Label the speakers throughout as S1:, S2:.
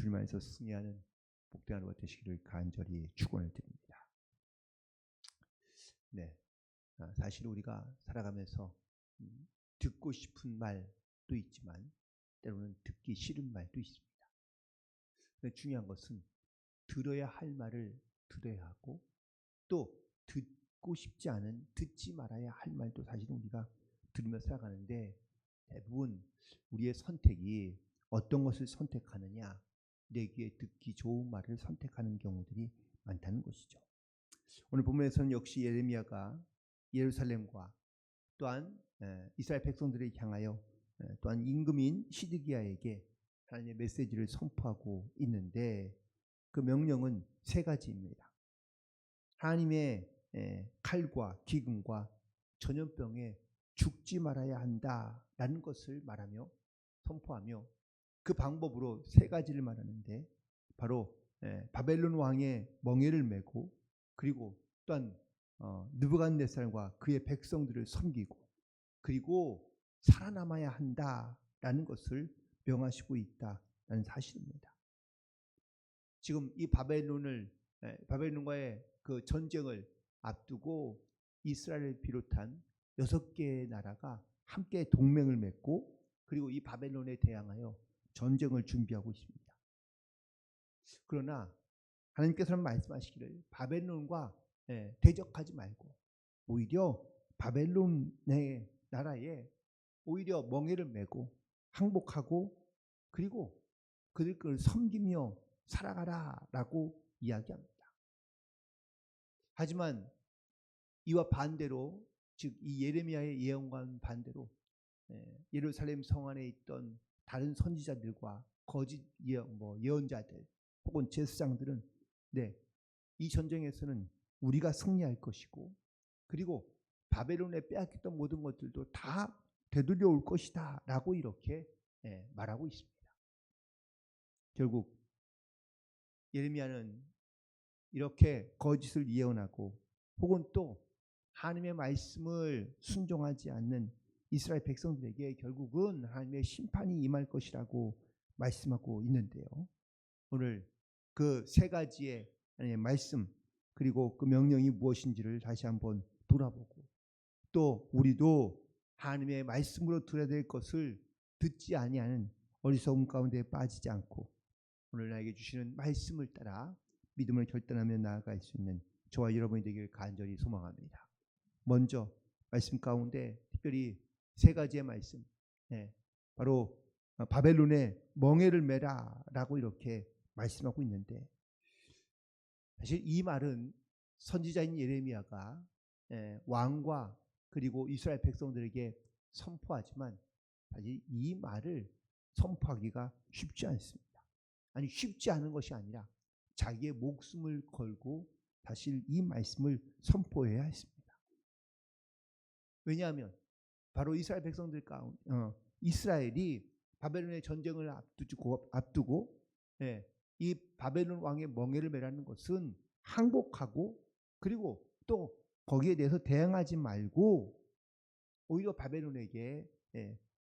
S1: 주님 안에서 승리하는 복된 하루가 되시기를 간절히 축원을 드립니다. 네, 사실 우리가 살아가면서 듣고 싶은 말도 있지만 때로는 듣기 싫은 말도 있습니다. 근데 중요한 것은 들어야 할 말을 들어야 하고 또 듣고 싶지 않은 듣지 말아야 할 말도 사실은 우리가 들으며 살아가는데 대부분 우리의 선택이 어떤 것을 선택하느냐, 내 귀에 듣기 좋은 말을 선택하는 경우들이 많다는 것이죠. 오늘 본문에서는 역시 예레미야가 예루살렘과 또한 이스라엘 백성들을 향하여 또한 임금인 시드기야에게 하나님의 메시지를 선포하고 있는데 그 명령은 세 가지입니다. 하나님의 칼과 기근과 전염병에 죽지 말아야 한다라는 것을 말하며 선포하며 그 방법으로 세 가지를 말하는데 바로 바벨론 왕의 멍에를 메고 그리고 또한 느부갓네살과 그의 백성들을 섬기고 그리고 살아남아야 한다라는 것을 명하시고 있다라는 사실입니다. 지금 이 바벨론과의 그 전쟁을 앞두고 이스라엘을 비롯한 6개의 나라가 함께 동맹을 맺고 그리고 이 바벨론에 대항하여 전쟁을 준비하고 있습니다. 그러나 하나님께서는 말씀하시기를 바벨론과 대적하지 말고 오히려 바벨론의 나라에 오히려 멍에를 메고 항복하고 그리고 그들을 섬기며 살아가라라고 이야기합니다. 하지만 이와 반대로 즉 이 예레미야의 예언과는 반대로 예루살렘 성 안에 있던 다른 선지자들과 거짓 예언자들 혹은 제사장들은 이 전쟁에서는 우리가 승리할 것이고 그리고 바벨론에 빼앗겼던 모든 것들도 다 되돌려올 것이다 라고 이렇게 말하고 있습니다. 결국 예레미야는 이렇게 거짓을 예언하고 혹은 또 하나님의 말씀을 순종하지 않는 이스라엘 백성들에게 결국은 하나님의 심판이 임할 것이라고 말씀하고 있는데요. 오늘 그 세 가지의 하나님의 말씀 그리고 그 명령이 무엇인지를 다시 한번 돌아보고 또 우리도 하나님의 말씀으로 들어야 될 것을 듣지 아니하는 어리석음 가운데 빠지지 않고 오늘 나에게 주시는 말씀을 따라 믿음을 결단하며 나아갈 수 있는 저와 여러분이 되기를 간절히 소망합니다. 먼저 말씀 가운데 특별히 세 가지의 말씀 바로 바벨론의 멍에를 메라 라고 이렇게 말씀하고 있는데 사실 이 말은 선지자인 예레미야가 왕과 그리고 이스라엘 백성들에게 선포하지만 사실 이 말을 선포하기가 쉽지 않습니다. 아니 쉽지 않은 것이 아니라 자기의 목숨을 걸고 사실 이 말씀을 선포해야 했습니다. 왜냐하면 바로 이스라엘 백성들 가운데 이스라엘이 바벨론의 전쟁을 앞두고 이 바벨론 왕의 멍에를 메라는 것은 항복하고 그리고 또 거기에 대해서 대항하지 말고 오히려 바벨론에게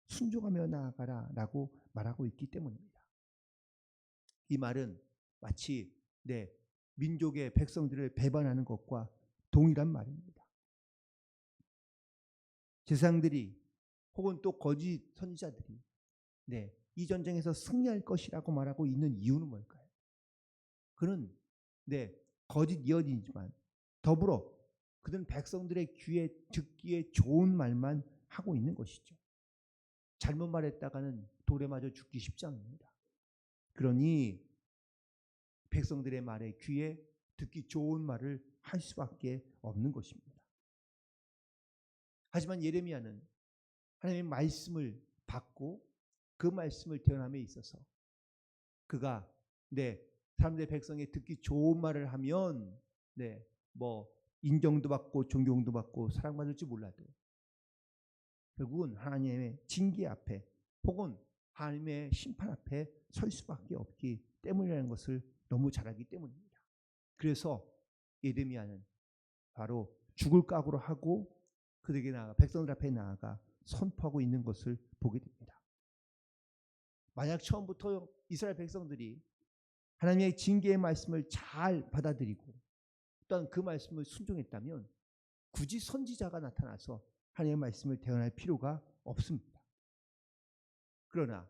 S1: 순종하며 나아가라라고 말하고 있기 때문입니다. 이 말은 마치 민족의 백성들을 배반하는 것과 동일한 말입니다. 제사장들이 혹은 또 거짓 선지자들이 이 전쟁에서 승리할 것이라고 말하고 있는 이유는 뭘까요? 그는 거짓 예언이지만 더불어 그들은 백성들의 귀에 듣기에 좋은 말만 하고 있는 것이죠. 잘못 말했다가는 돌에 맞아 죽기 쉽지 않습니다. 그러니 백성들의 말에 귀에 듣기 좋은 말을 할 수밖에 없는 것입니다. 하지만 예레미야는 하나님의 말씀을 받고 그 말씀을 대언함에 있어서 그가 사람들의 백성에 듣기 좋은 말을 하면 인정도 받고 존경도 받고 사랑받을지 몰라도 결국은 하나님의 징계 앞에 혹은 하나님의 심판 앞에 설 수밖에 없기 때문이라는 것을 너무 잘 알기 때문입니다. 그래서 예레미야는 바로 죽을 각오로 하고 그들에게 나아가 백성들 앞에 나아가 선포하고 있는 것을 보게 됩니다. 만약 처음부터 이스라엘 백성들이 하나님의 징계의 말씀을 잘 받아들이고 또한 그 말씀을 순종했다면 굳이 선지자가 나타나서 하나님의 말씀을 대언할 필요가 없습니다. 그러나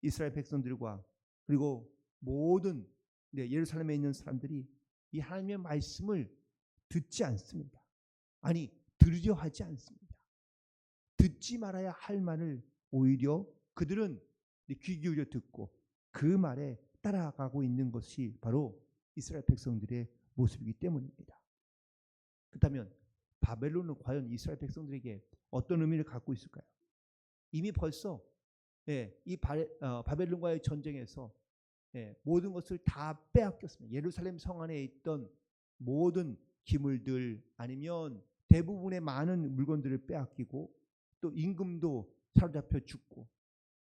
S1: 이스라엘 백성들과 그리고 모든 예루살렘에 있는 사람들이 이 하나님의 말씀을 듣지 않습니다. 아니, 들으려 하지 않습니다. 듣지 말아야 할 말을 오히려 그들은 귀 기울여 듣고 그 말에 따라가고 있는 것이 바로 이스라엘 백성들의 모습이기 때문입니다. 그렇다면 바벨론은 과연 이스라엘 백성들에게 어떤 의미를 갖고 있을까요? 이미 벌써 이 바벨론과의 전쟁에서 모든 것을 다 빼앗겼습니다. 예루살렘 성 안에 있던 모든 기물들 아니면 대부분의 많은 물건들을 빼앗기고 또 임금도 사로잡혀 죽고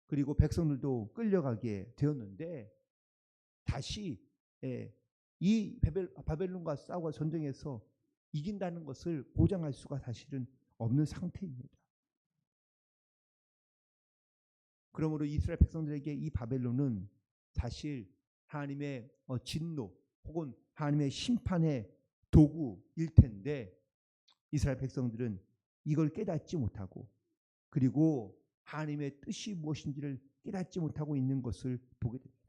S1: 그리고 백성들도 끌려가게 되었는데 다시 이 바벨론과 싸워 전쟁에서 이긴다는 것을 보장할 수가 사실은 없는 상태입니다. 그러므로 이스라엘 백성들에게 이 바벨론은 사실 하나님의 진노 혹은 하나님의 심판의 도구일 텐데 이스라엘 백성들은 이걸 깨닫지 못하고 그리고 하나님의 뜻이 무엇인지를 깨닫지 못하고 있는 것을 보게 됩니다.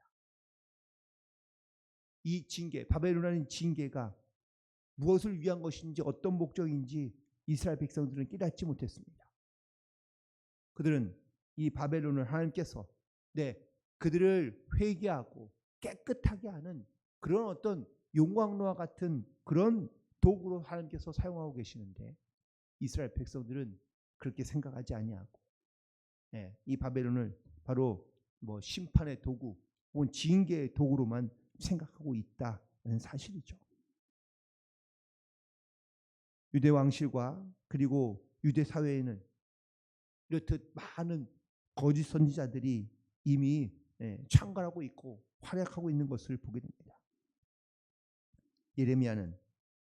S1: 이 징계, 바벨론이라는 징계가 무엇을 위한 것인지 어떤 목적인지 이스라엘 백성들은 깨닫지 못했습니다. 그들은 이 바벨론을 하나님께서 그들을 회개하고 깨끗하게 하는 그런 어떤 용광로와 같은 그런 도구로 하나님께서 사용하고 계시는데 이스라엘 백성들은 그렇게 생각하지 아니하고 이 바벨론을 바로 심판의 도구 혹은 징계의 도구로만 생각하고 있다는 사실이죠. 유대 왕실과 그리고 유대 사회에는 이렇듯 많은 거짓 선지자들이 이미 창궐하고 있고 활약하고 있는 것을 보게 됩니다. 예레미야는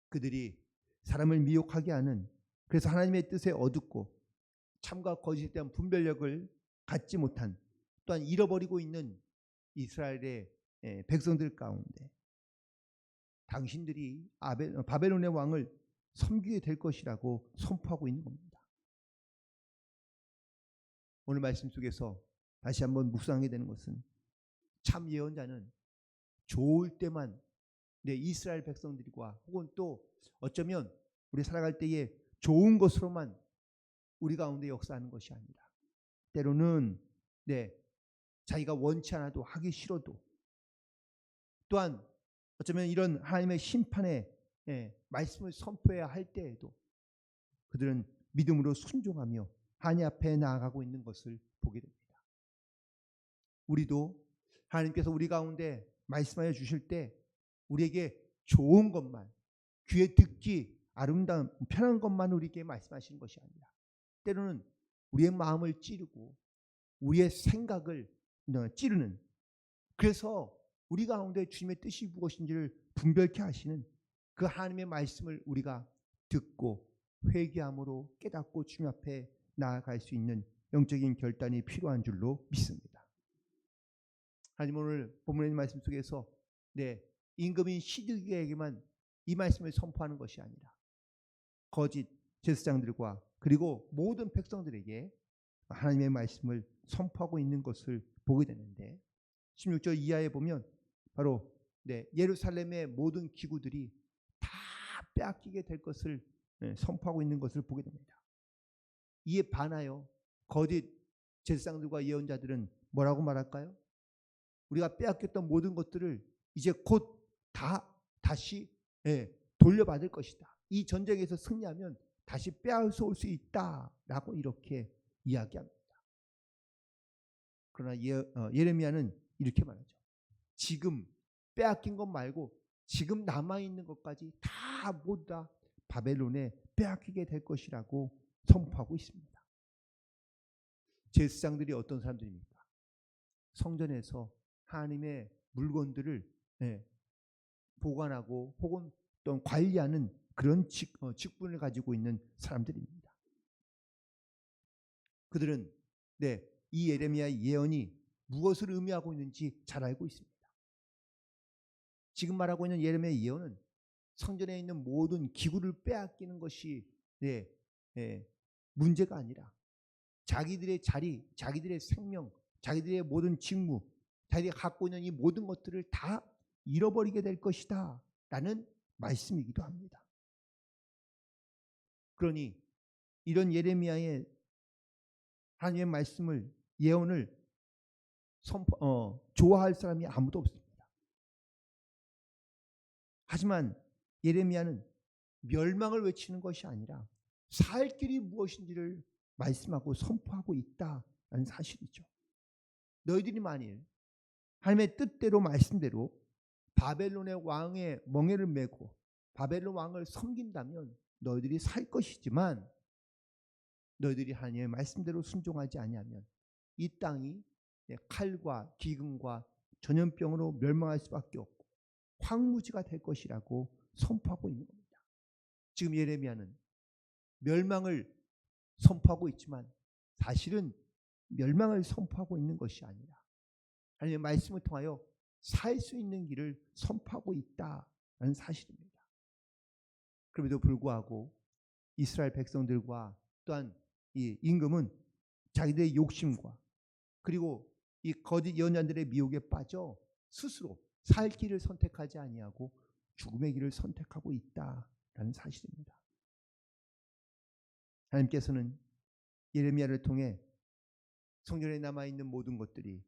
S1: 그들이 사람을 미혹하게 하는 그래서 하나님의 뜻에 어둡고 참과 거짓에 대한 분별력을 갖지 못한 또한 잃어버리고 있는 이스라엘의 백성들 가운데 당신들이 바벨론의 왕을 섬기게 될 것이라고 선포하고 있는 겁니다. 오늘 말씀 속에서 다시 한번 묵상하게 되는 것은 참 예언자는 좋을 때만 이스라엘 백성들과 혹은 또 어쩌면 우리 살아갈 때에 좋은 것으로만 우리 가운데 역사하는 것이 아니라 때로는 자기가 원치 않아도 하기 싫어도 또한 어쩌면 이런 하나님의 심판의 말씀을 선포해야 할 때에도 그들은 믿음으로 순종하며 하나님 앞에 나아가고 있는 것을 보게 됩니다. 우리도 하나님께서 우리 가운데 말씀하여 주실 때 우리에게 좋은 것만 귀에 듣기 아름다운 편한 것만 우리에게 말씀하시는 것이 아니라 때로는 우리의 마음을 찌르고 우리의 생각을 찌르는 그래서 우리 가운데 주님의 뜻이 무엇인지를 분별케 하시는 그 하나님의 말씀을 우리가 듣고 회개함으로 깨닫고 주님 앞에 나아갈 수 있는 영적인 결단이 필요한 줄로 믿습니다. 하나님 오늘 본문의 말씀 속에서 임금인 시드기야에게만 이 말씀을 선포하는 것이 아니라 거짓 제사장들과 그리고 모든 백성들에게 하나님의 말씀을 선포하고 있는 것을 보게 되는데 16절 이하에 보면 바로 예루살렘의 모든 기구들이 다 빼앗기게 될 것을 선포하고 있는 것을 보게 됩니다. 이에 반하여 거짓 제사장들과 예언자들은 뭐라고 말할까요? 우리가 빼앗겼던 모든 것들을 이제 곧 다시 돌려받을 것이다. 이 전쟁에서 승리하면 다시 빼앗아올 수 있다라고 이렇게 이야기합니다. 그러나 예레미야는 이렇게 말하죠. 지금 빼앗긴 것 말고 지금 남아있는 것까지 다 모두 다 바벨론에 빼앗기게 될 것이라고 선포하고 있습니다. 제사장들이 어떤 사람들입니까? 성전에서 하나님의 물건들을 보관하고 혹은 또 관리하는 그런 직분을 가지고 있는 사람들입니다. 그들은 이 예레미야의 예언이 무엇을 의미하고 있는지 잘 알고 있습니다. 지금 말하고 있는 예레미야의 예언은 성전에 있는 모든 기구를 빼앗기는 것이 문제가 아니라 자기들의 자리, 자기들의 생명, 자기들의 모든 직무, 자기들이 갖고 있는 이 모든 것들을 다 잃어버리게 될 것이다 라는 말씀이기도 합니다. 그러니 이런 예레미야의 하나님의 말씀을, 예언을 좋아할 사람이 아무도 없습니다. 하지만 예레미야는 멸망을 외치는 것이 아니라 살 길이 무엇인지를 말씀하고 선포하고 있다는 사실이죠. 너희들이 만일 하나님의 뜻대로 말씀대로 바벨론의 왕의 멍에를 메고 바벨론 왕을 섬긴다면 너희들이 살 것이지만 너희들이 하나님의 말씀대로 순종하지 아니하면 이 땅이 칼과 기근과 전염병으로 멸망할 수밖에 없고 황무지가 될 것이라고 선포하고 있는 겁니다. 지금 예레미야는 멸망을 선포하고 있지만 사실은 멸망을 선포하고 있는 것이 아니라 하나님의 말씀을 통하여 살 수 있는 길을 선포하고 있다는 사실입니다. 그럼에도 불구하고 이스라엘 백성들과 또한 이 임금은 자기들의 욕심과 그리고 이 거짓 예언자들의 미혹에 빠져 스스로 살 길을 선택하지 아니하고 죽음의 길을 선택하고 있다라는 사실입니다. 하나님께서는 예레미야를 통해 성전에 남아있는 모든 것들이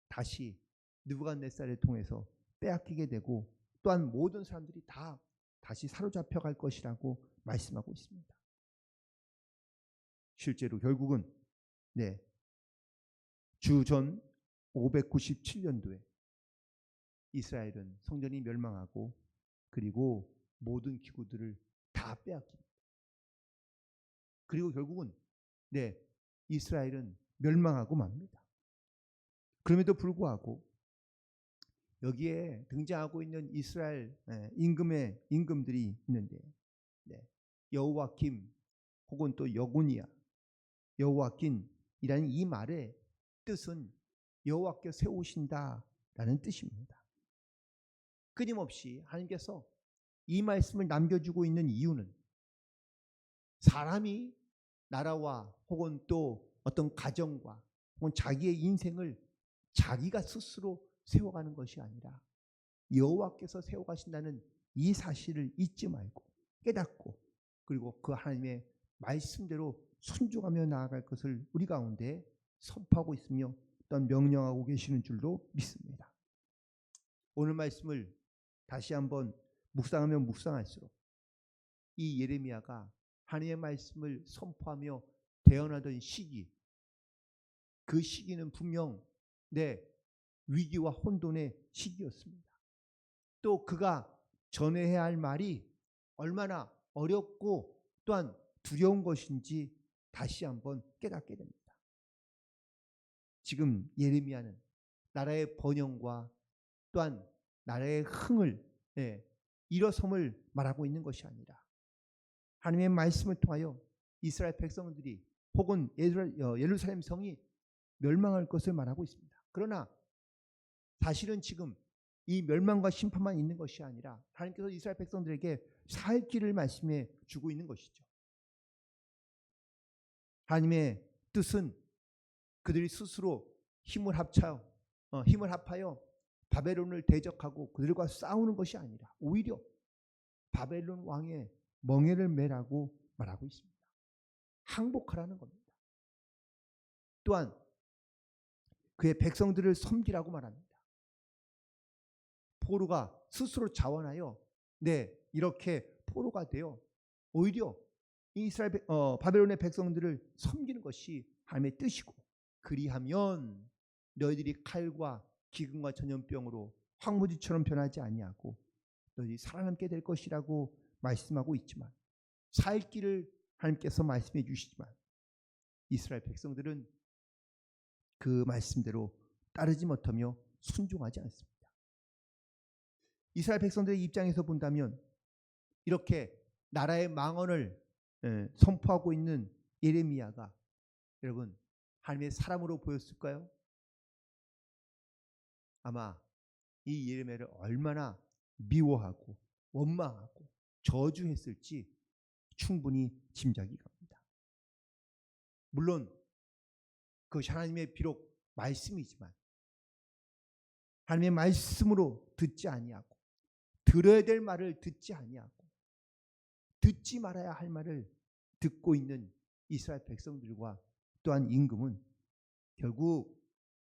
S1: 다시 느부갓네살을 통해서 빼앗기게 되고 또한 모든 사람들이 다 다시 사로잡혀 갈 것이라고 말씀하고 있습니다. 실제로 결국은 주전 597년도에 이스라엘은 성전이 멸망하고 그리고 모든 기구들을 다 빼앗깁니다. 그리고 결국은 이스라엘은 멸망하고 맙니다. 그럼에도 불구하고 여기에 등장하고 있는 이스라엘 임금들이 있는데 여호와김 혹은 또 여고니야, 여호와긴이라는 이 말의 뜻은 여호와께서 세우신다라는 뜻입니다. 끊임없이 하나님께서 이 말씀을 남겨주고 있는 이유는 사람이 나라와 혹은 또 어떤 가정과 혹은 자기의 인생을 자기가 스스로 세워가는 것이 아니라 여호와께서 세워가신다는 이 사실을 잊지 말고 깨닫고 그리고 그 하나님의 말씀대로 순종하며 나아갈 것을 우리 가운데 선포하고 있으며 또한 명령하고 계시는 줄로 믿습니다. 오늘 말씀을 다시 한번 묵상하면 묵상할수록 이 예레미야가 하나님의 말씀을 선포하며 대언하던 시기, 그 시기는 분명 위기와 혼돈의 시기였습니다. 또 그가 전해야 할 말이 얼마나 어렵고 또한 두려운 것인지 다시 한번 깨닫게 됩니다. 지금 예레미야는 나라의 번영과 또한 나라의 흥을 일어섬을 말하고 있는 것이 아니라 하나님의 말씀을 통하여 이스라엘 백성들이 혹은 예루살렘 성이 멸망할 것을 말하고 있습니다. 그러나 사실은 지금 이 멸망과 심판만 있는 것이 아니라 하나님께서 이스라엘 백성들에게 살 길을 말씀해 주고 있는 것이죠. 하나님의 뜻은 그들이 스스로 힘을 합하여 바벨론을 대적하고 그들과 싸우는 것이 아니라 오히려 바벨론 왕의 멍에를 매라고 말하고 있습니다. 항복하라는 겁니다. 또한 그의 백성들을 섬기라고 말합니다. 포로가 스스로 자원하여 이렇게 포로가 되어 오히려 이스라엘 바벨론의 백성들을 섬기는 것이 하나님의 뜻이고 그리하면 너희들이 칼과 기근과 전염병으로 황무지처럼 변하지 아니하고 너희들이 살아남게 될 것이라고 말씀하고 있지만 살 길을 하나님께서 말씀해 주시지만 이스라엘 백성들은 그 말씀대로 따르지 못하며 순종하지 않습니다. 이스라엘 백성들의 입장에서 본다면 이렇게 나라의 망언을 선포하고 있는 예레미야가 여러분 하나님의 사람으로 보였을까요? 아마 이 예레미야를 얼마나 미워하고 원망하고 저주했을지 충분히 짐작이 갑니다. 물론 그것이 하나님의 비록 말씀이지만 하나님의 말씀으로 듣지 아니하고 들어야 될 말을 듣지 아니하고 듣지 말아야 할 말을 듣고 있는 이스라엘 백성들과 또한 임금은 결국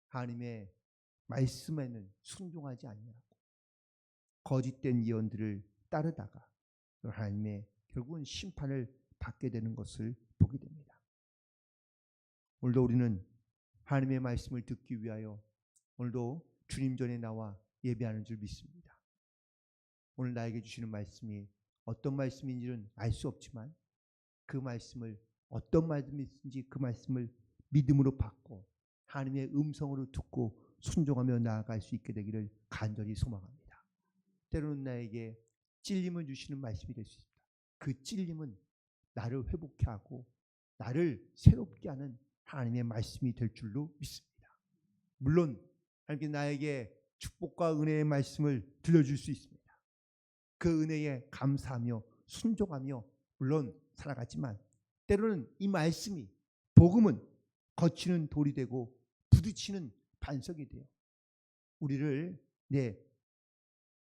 S1: 하나님의 말씀에는 순종하지 아니하고 거짓된 예언들을 따르다가 하나님의 결국은 심판을 받게 되는 것을 보게 됩니다. 오늘도 우리는 하나님의 말씀을 듣기 위하여 오늘도 주님 전에 나와 예배하는 줄 믿습니다. 오늘 나에게 주시는 말씀이 어떤 말씀인지는 알 수 없지만 그 말씀을 어떤 말씀인지 그 말씀을 믿음으로 받고 하나님의 음성으로 듣고 순종하며 나아갈 수 있게 되기를 간절히 소망합니다. 때로는 나에게 찔림을 주시는 말씀이 될 수 있습니다. 그 찔림은 나를 회복케 하고 나를 새롭게 하는 하나님의 말씀이 될 줄로 믿습니다. 물론 하나님께 나에게 축복과 은혜의 말씀을 들려줄 수 있습니다. 그 은혜에 감사하며 순종하며 물론 살아가지만 때로는 이 말씀이 복음은 거치는 돌이 되고 부딪히는 반석이 돼요. 우리를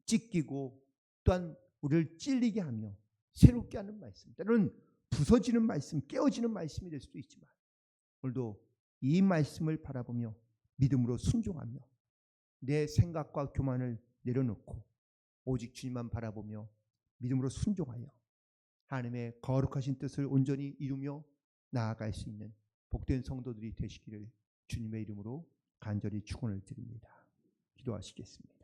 S1: 찢기고 또한 우리를 찔리게 하며 새롭게 하는 말씀, 때로는 부서지는 말씀, 깨어지는 말씀이 될 수도 있지만 오늘도 이 말씀을 바라보며 믿음으로 순종하며 내 생각과 교만을 내려놓고 오직 주님만 바라보며 믿음으로 순종하여 하나님의 거룩하신 뜻을 온전히 이루며 나아갈 수 있는 복된 성도들이 되시기를 주님의 이름으로 간절히 축원을 드립니다. 기도하시겠습니다.